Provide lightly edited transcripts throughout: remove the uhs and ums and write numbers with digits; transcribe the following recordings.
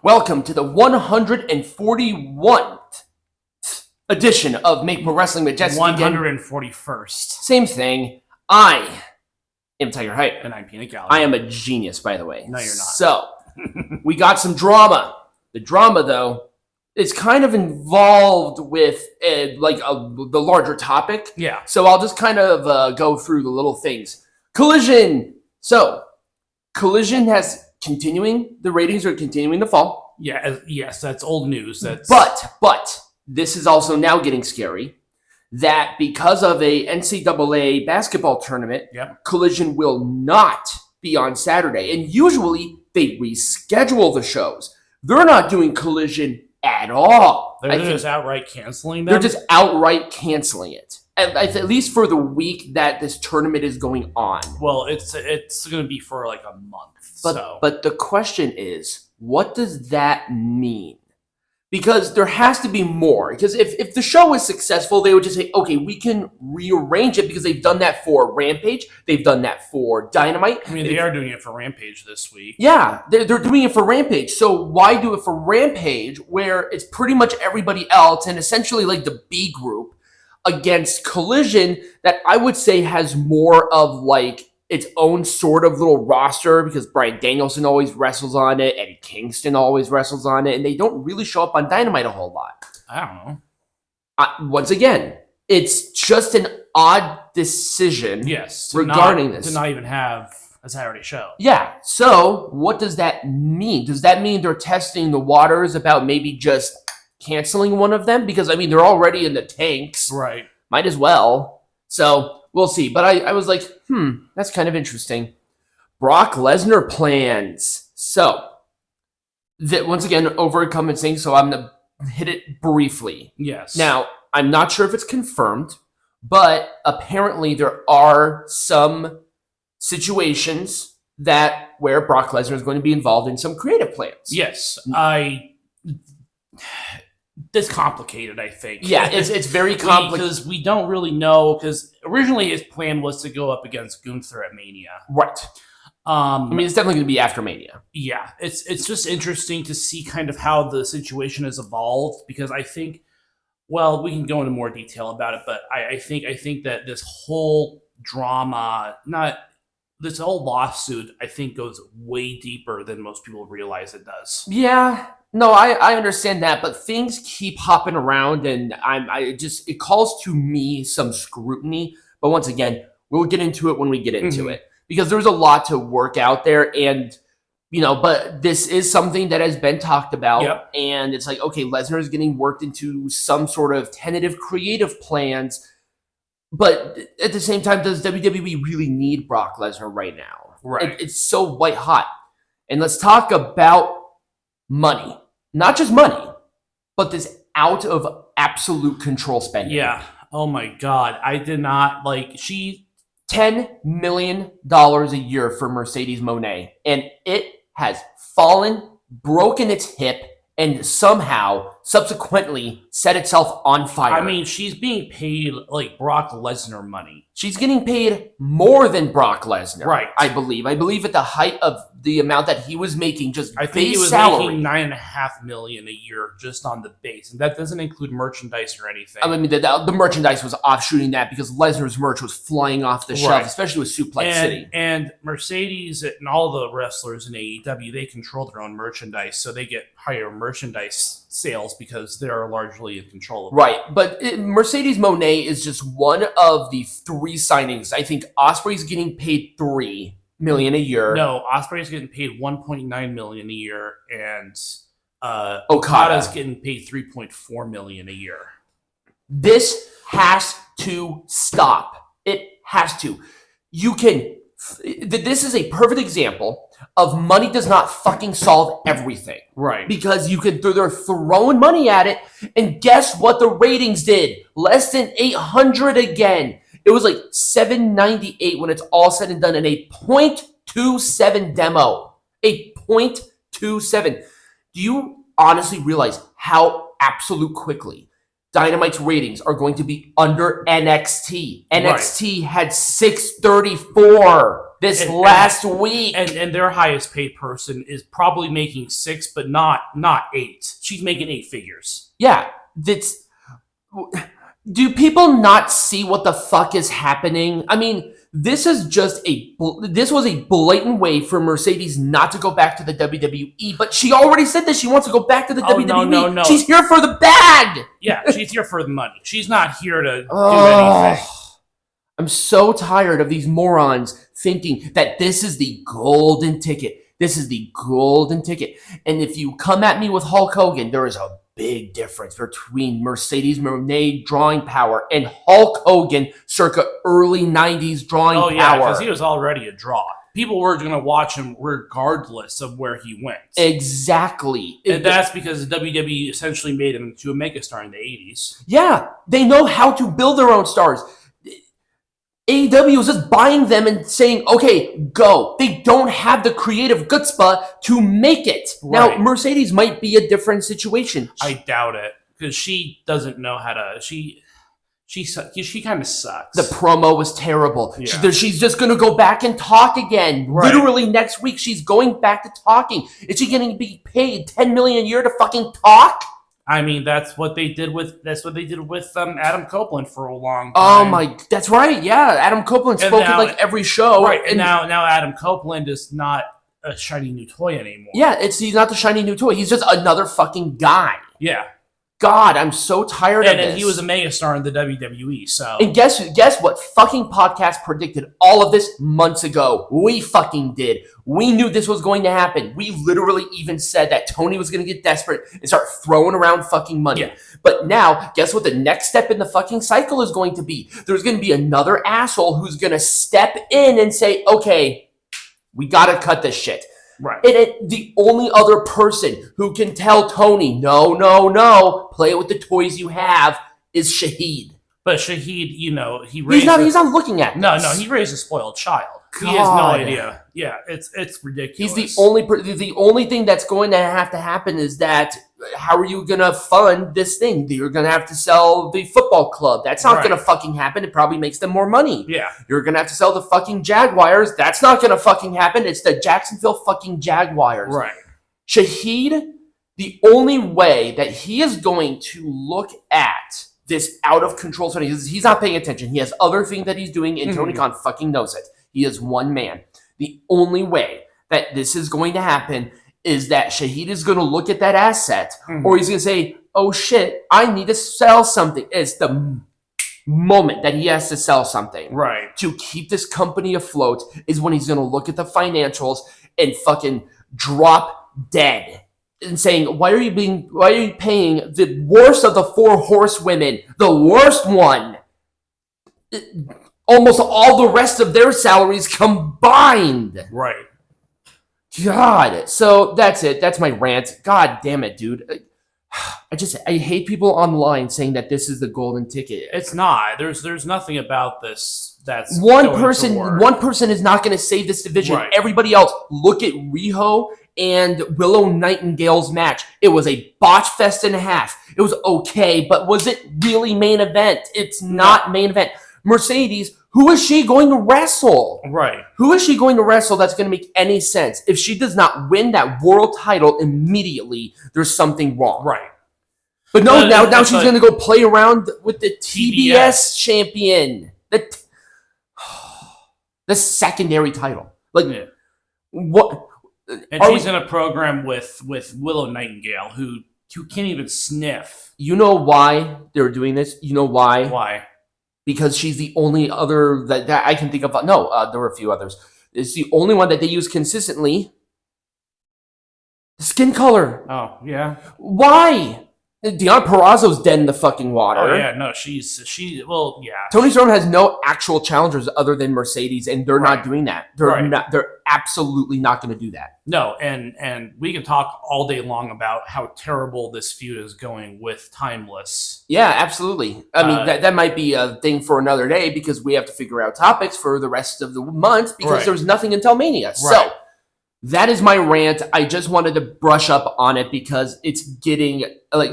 Welcome to the 141st edition of Make Pro Wrestling Majestic Again. 141st. Same thing. I am Tiger Hype. And I'm Peanut Gallery. I am a genius, by the way. No, you're not. So, we got some drama. The drama, though, is kind of involved with the larger topic. Yeah. So I'll just kind of go through the little things. Collision. So, Collision has continuing. The ratings are continuing to fall. Yeah. Yes, that's old news. But this is also now getting scary. That because of a NCAA basketball tournament, Collision will not be on Saturday. And usually they reschedule the shows. They're not doing Collision at all. They're just outright canceling them? They're just outright canceling it. At least for the week that this tournament is going on. Well, it's going to be for like a month. But the question is, what does that mean? Because there has to be more. Because if the show is successful, they would just say, okay, we can rearrange it because they've done that for Rampage. They've done that for Dynamite. I mean, they are doing it for Rampage this week. Yeah, they're doing it for Rampage. So why do it for Rampage where it's pretty much everybody else and essentially like the B group against Collision that I would say has more of like its own sort of little roster because Bryan Danielson always wrestles on it, Eddie Kingston always wrestles on it, and they don't really show up on Dynamite a whole lot. I don't know. Once again, it's just an odd decision regarding this. To not even have a Saturday show. Yeah, so what does that mean? Does that mean they're testing the waters about maybe just canceling one of them? Because, I mean, they're already in the tanks. Right. Might as well. So we'll see. But I was like, that's kind of interesting. Brock Lesnar plans. So, once again, overcompensating, so I'm going to hit it briefly. Yes. Now, I'm not sure if it's confirmed, but apparently there are some situations where Brock Lesnar is going to be involved in some creative plans. Yes. It's complicated, I think. Yeah, it's very complicated. Because we don't really know, because originally his plan was to go up against Gunther at Mania. Right. I mean, it's definitely going to be after Mania. Yeah, it's just interesting to see kind of how the situation has evolved, because I think, well, we can go into more detail about it, but I think that this whole drama, this whole lawsuit, I think goes way deeper than most people realize it does. Yeah. No, I understand that, but things keep hopping around, and it calls to me some scrutiny. But once again, we'll get into it when we get into it, because there's a lot to work out there, and but this is something that has been talked about, and it's like, okay, Lesnar is getting worked into some sort of tentative creative plans, but at the same time, does WWE really need Brock Lesnar right now? Right, it's so white hot, and let's talk about money. Not just money, but this out of absolute control spending. Yeah. Oh my God. I did not $10 million a year for Mercedes Mone, and it has fallen, broken its hip, and somehow subsequently set itself on fire. I mean, she's being paid like Brock Lesnar money. She's getting paid more than Brock Lesnar, right? I believe at the height of the amount that he was making, I think he was making $9.5 million a year just on the base, and that doesn't include merchandise or anything. I mean, the merchandise was offshooting that because Lesnar's merch was flying off the shelf, especially with Suplex City. And Mercedes and all the wrestlers in AEW, they control their own merchandise, so they get higher merchandise sales because they're largely in control of it. Right, but Mercedes Mone is just one of the three signings. I think Ospreay's getting paid $3 million a year. No, Ospreay's getting paid $1.9 million a year, and Okada's getting paid $3.4 million a year. This has to stop. It has to. This is a perfect example of money does not fucking solve everything. Right. Because they're throwing money at it, and guess what the ratings did? Less than 800 again. It was like 798 when it's all said and done in a .27 demo. A .27. Do you honestly realize how absolute quickly Dynamite's ratings are going to be under NXT? NXT had 634. this last week. And their highest paid person is probably making 6, but not 8. She's making 8 figures. Yeah, that's... Do people not see what the fuck is happening? I mean, this was a blatant way for Mercedes not to go back to the WWE, but she already said that she wants to go back to the WWE. No. She's here for the bag! Yeah, she's here for the money. She's not here to do anything. I'm so tired of these morons thinking that this is the golden ticket. This is the golden ticket. And if you come at me with Hulk Hogan, there is a big difference between Mercedes Mone drawing power and Hulk Hogan circa early 90s drawing power. Oh, yeah, because he was already a draw. People were going to watch him regardless of where he went. Exactly. And that's because the WWE essentially made him into a megastar in the 80s. Yeah, they know how to build their own stars. AEW is just buying them and saying, okay, go. They don't have the creative chutzpah to make it. Right. Now, Mercedes might be a different situation. I doubt it, because she doesn't know how to... She kind of sucks. The promo was terrible. Yeah. She's just going to go back and talk again. Right. Literally next week, she's going back to talking. Is she going to be paid $10 million a year to fucking talk? I mean, that's what they did with Adam Copeland for a long time. Oh my, that's right. Yeah, Adam Copeland spoke at like every show. Right, and now Adam Copeland is not a shiny new toy anymore. Yeah, he's not the shiny new toy. He's just another fucking guy. Yeah. God, I'm so tired of this. And he was a megastar in the WWE, so... And guess what fucking podcast predicted all of this months ago? We fucking did. We knew this was going to happen. We literally even said that Tony was going to get desperate and start throwing around fucking money. Yeah. But now, guess what the next step in the fucking cycle is going to be? There's going to be another asshole who's going to step in and say, okay, we got to cut this shit. Right. And the only other person who can tell Tony, no, play with the toys you have, is Shahid. But Shahid, he raised... He's not looking at this. No, he raised a spoiled child. God. He has no idea. Yeah, it's ridiculous. He's the only thing that's going to have to happen is that, how are you going to fund this thing? You're going to have to sell the football club. That's not going to fucking happen. It probably makes them more money. Yeah. You're going to have to sell the fucking Jaguars. That's not going to fucking happen. It's the Jacksonville fucking Jaguars. Right. Shahid, the only way that he is going to look at this out of control, so he's not paying attention. He has other things that he's doing, and Tony Khan fucking knows it. He is one man. The only way that this is going to happen is that Shahid is going to look at that asset, or he's going to say, oh shit, I need to sell something. It's the moment that he has to sell something. Right. To keep this company afloat is when he's going to look at the financials and fucking drop dead. And saying, why are you paying the worst of the 4 horsewomen, the worst one, almost all the rest of their salaries combined? Right. God. So that's it. That's my rant. God damn it, dude. I hate people online saying that this is the golden ticket. It's not. There's nothing about this that's one person is not going to save this division. Right. Everybody else, look at Riho and Willow Nightingale's match. It was a botch fest and a half. It was okay, but was it really main event? It's not main event. Mercedes, who is she going to wrestle? Right. Who is she going to wrestle that's going to make any sense? If she does not win that world title immediately, there's something wrong. Right. But no, now she's going to go play around with the TBS champion. The secondary title. What? And she's in a program with Willow Nightingale, who can't even sniff. You know why they're doing this? You know why? Why? Because she's the only other that I can think of. No, there were a few others. It's the only one that they use consistently. Skin color. Oh, yeah. Why? Deonna Purrazzo's dead in the fucking water. Oh, yeah, no, well, yeah. Tony Storm has no actual challengers other than Mercedes, and they're not doing that. They're absolutely not going to do that. No, and we can talk all day long about how terrible this feud is going with Timeless. Yeah, absolutely. I mean, that might be a thing for another day because we have to figure out topics for the rest of the month because there's nothing until Mania. Right. So that is my rant. I just wanted to brush up on it because it's getting,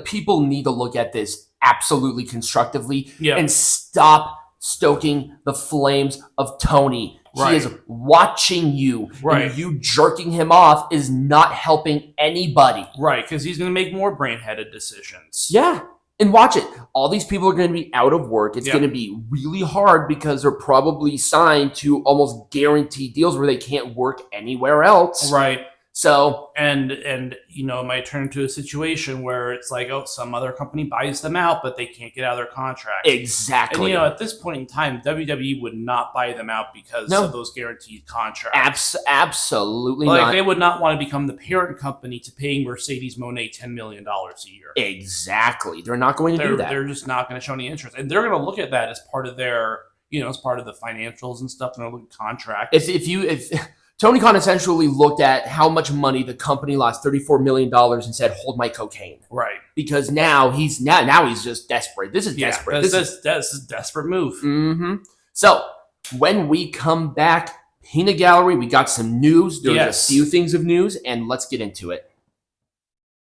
people need to look at this absolutely constructively and stop stoking the flames of Tony. Right. He is watching you. Right. And you jerking him off is not helping anybody. Right, because he's going to make more brain-headed decisions. Yeah. And watch it. All these people are going to be out of work. It's Yeah. going to be really hard because they're probably signed to almost guaranteed deals where they can't work anywhere else. Right. So, and it might turn into a situation where it's like, oh, some other company buys them out, but they can't get out of their contract. exactly. And at this point in time, WWE would not buy them out because of those guaranteed contracts. Absolutely like not. they would not want to become the parent company to paying Mercedes Mone $10 million a year. Exactly. They're not going to do that. They're just not going to show any interest, and they're going to look at that as part of their, as part of the financials and stuff. They're going to look at contracts. If Tony Khan essentially looked at how much money the company lost, $34 million, and said, "Hold my cocaine." Right. Because now he's just desperate. This is desperate. This is a desperate move. Mm-hmm. So when we come back, Peanut Gallery, we got some news. There's a few things of news, and let's get into it.